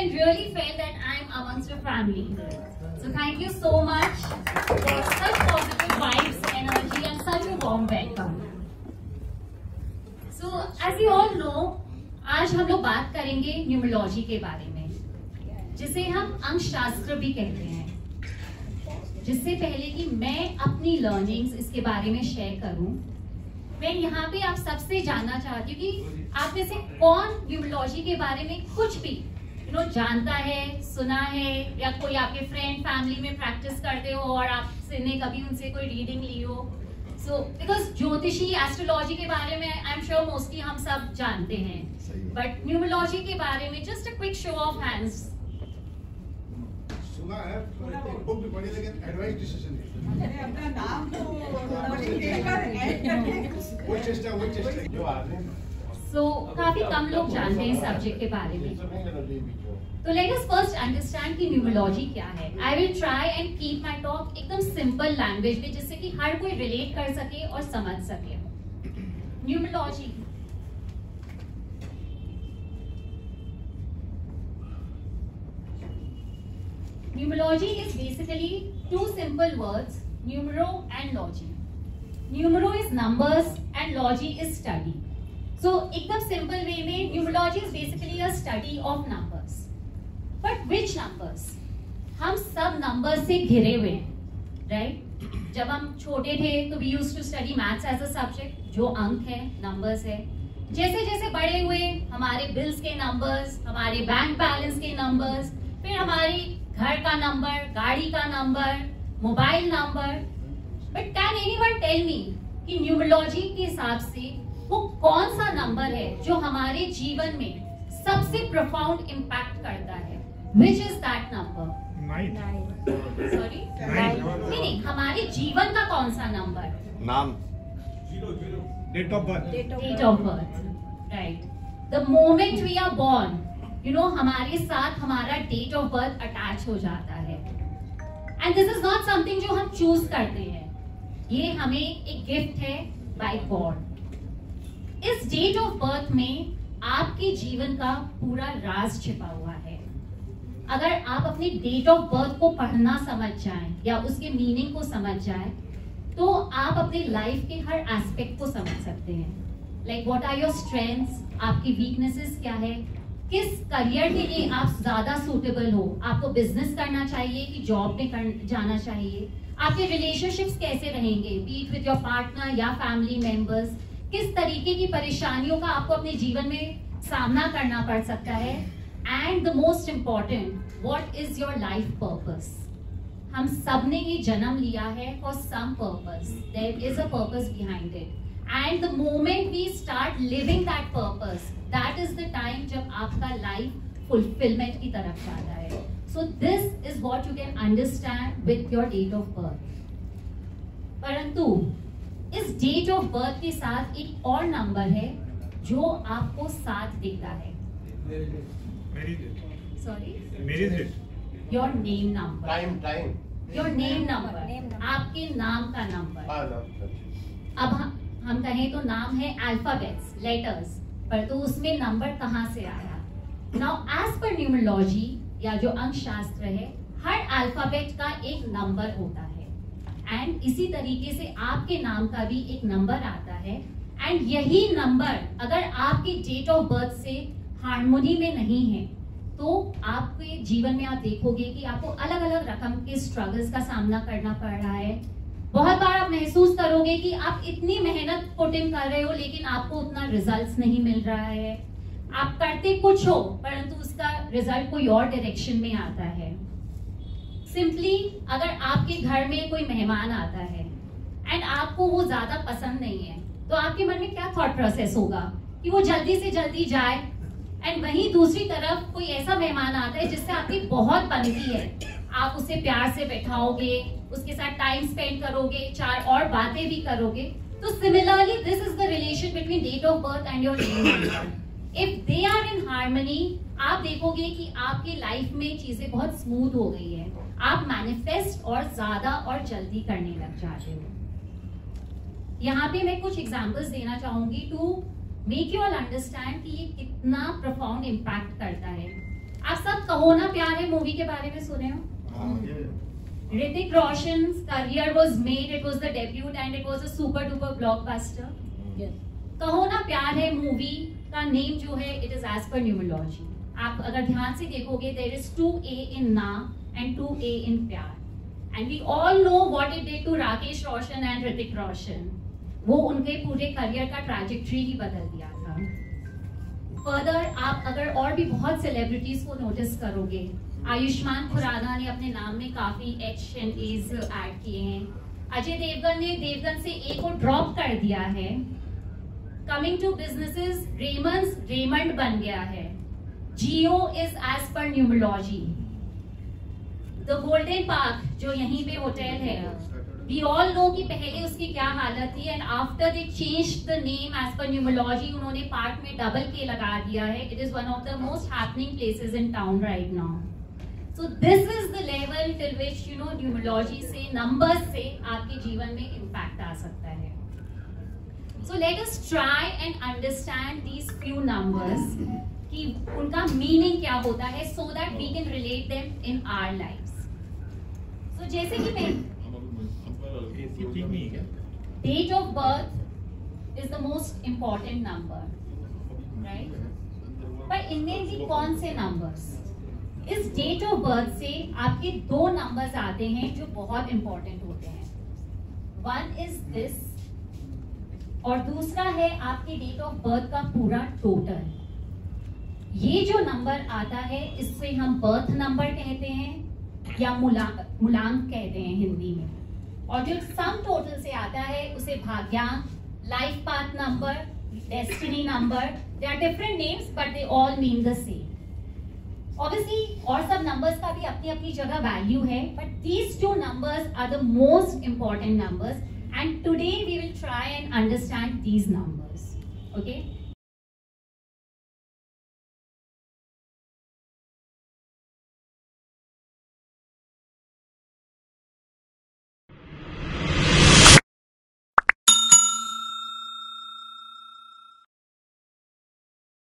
can really feel that I'm amongst your family. So thank you so much for such positive vibes, energy and such a warm welcome. So as you all know, आज हम लोग बात करेंगे numerology के बारे में, जिसे हम अंकशास्त्र भी कहते हैं। जिससे पहले कि मैं अपनी लर्निंग्स इसके बारे में शेयर करूं, मैं यहाँ पे आप सबसे जानना चाहती हूँ कि आप में से कौन न्यूमरोलॉजी के बारे में कुछ भी जानता है, सुना है, या कोई आपके फ्रेंड फैमिली में प्रैक्टिस करते हो और आपने कभी उनसे कोई रीडिंग ली हो। सो बिकॉज ज्योतिषी एस्ट्रोलॉजी के बारे में आई एम श्योर मोस्टली हम सब जानते हैं, बट न्यूमरोलॉजी के बारे में just a quick show off hands. सुना है, बुक भी पढ़ी, लेकिन एडवाइस डिसीजन नहीं। अपना नाम तो वो चेष्टा जो आदमी काफी कम लोग जानते हैं सब्जेक्ट के बारे में। तो लेट अस फर्स्ट अंडरस्टैंड कि न्यूमरोलॉजी क्या है। I will try and keep my talk एकदम सिंपल लैंग्वेज में, जिससे कि हर कोई रिलेट कर सके और समझ सके। Numerology Numerology is basically two simple words, numero and logy. Numero is numbers and logy is study. So एकदम simple way में numerology is basically a study of numbers. But which numbers? हम सब numbers से घिरे हुए हैं, right? जब हम छोटे थे तो we used to study maths as a subject, जो अंक है, numbers है। जैसे जैसे बड़े हुए हमारे bills के numbers, हमारे bank balance के numbers, फिर हमारी घर का नंबर, गाड़ी का number, mobile number. But can anyone tell me कि न्यूमरोलॉजी के हिसाब से वो कौन सा नंबर है जो हमारे जीवन में सबसे प्रोफाउंड इम्पैक्ट करता है? Which is that number? Sorry, नहीं, हमारे जीवन का कौन सा नंबर? नाम, date of birth, date of birth, right. The moment we are born, हमारे साथ हमारा डेट ऑफ बर्थ अटैच हो जाता है। And this is not something जो हम चूज करते हैं, ये हमें एक गिफ्ट है बाय गॉड। इस डेट ऑफ बर्थ में आपके जीवन का पूरा राज छिपा हुआ है। अगर आप अपनी डेट ऑफ बर्थ को पढ़ना समझ जाएं या उसके मीनिंग को समझ जाएं, तो आप अपनी लाइफ के हर एस्पेक्ट को समझ सकते हैं। Like what are your strengths, आपकी वीकनेसेस क्या है, किस करियर के लिए आप ज्यादा सूटेबल हो, आपको बिजनेस करना चाहिए कि जॉब में जाना चाहिए, आपके रिलेशनशिप्स कैसे रहेंगे, बीट विद योर पार्टनर या फैमिली मेंबर्स, किस तरीके की परेशानियों का आपको अपने जीवन में सामना करना पड़ सकता है, and the most important, what is your life purpose. हम सब ने ये जन्म लिया है for some purpose, there is a purpose behind it, and the moment we start living that purpose, that is the time जब आपका लाइफ फुलफिलमेंट की तरफ जाता है। So this is what you can understand with your date of birth. परंतु इस date of birth के साथ एक और नंबर है जो आपको साथ देता है। Sorry, your name number, your name number, आपके नाम का नंबर। अब हम कहें तो नाम है अल्फाबेट्स, लेटर्स, पर तो उसमें नंबर कहां से आया? नाउ एज पर न्यूमरोलॉजी या जो अंक शास्त्र है, हर अल्फाबेट का एक नंबर होता है, एंड इसी तरीके से आपके नाम का भी एक नंबर आता है। एंड यही नंबर अगर आपके डेट ऑफ बर्थ से हार्मोनी में नहीं है, तो आपके जीवन में आप देखोगे कि आपको अलग अलग रकम के स्ट्रगल्स का सामना करना पड़ रहा है। बहुत बार आप महसूस करोगे कि आप इतनी मेहनत पुट इन कर रहे हो, लेकिन आपको उतना रिजल्ट्स नहीं मिल रहा है। आप करते कुछ हो, परंतु उसका रिजल्ट कोई और डायरेक्शन में आता है। सिंपली अगर आपके घर में कोई मेहमान आता है एंड आपको वो ज्यादा पसंद नहीं है, तो आपके मन में क्या थॉट प्रोसेस होगा कि वो जल्दी से जल्दी जाए। एंड वहीं दूसरी तरफ कोई ऐसा मेहमान आता है जिससे आपकी बहुत बनती है, आप उसे प्यार से बैठाओगे, उसके साथ टाइम स्पेंड करोगे, चार और बातें भी करोगे। तो similarly this is the relation between date of birth and your name number. If they are in harmony, आप देखोगे कि आपकी लाइफ में चीजें बहुत स्मूथ हो गई है, आप मैनिफेस्ट और ज्यादा और जल्दी करने लग जाते हो। यहाँ पे मैं कुछ एग्जांपल्स देना चाहूंगी to make you all understand कि ये कितना प्रोफाउंड इम्पैक्ट करता है। आप सब कहो ना प्यार है मूवी के बारे में सुने हो? Hrithik Roshan's career was made, it was the debut and it was a super duper blockbuster. Yes. कहो ना प्यार है मूवी का नेम जो है it is as per numerology. आप अगर ध्यान से देखोगे there is 2A in ना and 2A in प्यार. And we all know what it did to Rakesh Roshan and Hrithik Roshan. वो उनके पूरे करियर का ट्रैजेक्टरी ही बदल दिया था. फर्दर आप अगर और भी बहुत सेलिब्रिटीज को नोटिस करोगे, आयुष्मान खुराना ने अपने नाम में काफी H and A's ऐड किए हैं. अजय देवगन ने देवगन से A को ड्रॉप कर दिया है. कमिंग टू बिजनेसेस, रेमंड बन गया है. Jio is as per numerology. The golden park जो यहीं पे होटल है, वी ऑल नो कि पहले उसकी क्या हालत थी and after they changed the name as per numerology, उन्होंने पार्क में डबल के लगा दिया है. It is one of the most happening places in town right now. So this is the level till which numerology से numbers से आपके जीवन में impact आ सकता है. So let us try and understand these few numbers कि उनका meaning क्या होता है so that we can relate them in our lives. So जैसे कि मैं date of birth is the most important number, right? पर इनमें भी कौन से numbers? इस डेट ऑफ बर्थ से आपके दो नंबर्स आते हैं जो बहुत इंपॉर्टेंट होते हैं. वन इज दिस और दूसरा है आपके डेट ऑफ बर्थ का पूरा टोटल. ये जो नंबर आता है इससे हम बर्थ नंबर कहते हैं या मूलांक कहते हैं हिंदी में. और जो सम टोटल से आता है उसे भाग्यांक, life path number, destiny number, they are different names but they all mean the same. Obviously, और सब नंबर्स का भी अपनी अपनी जगह वैल्यू है, but these two numbers are the most important numbers, and today we will try and understand these numbers. Okay?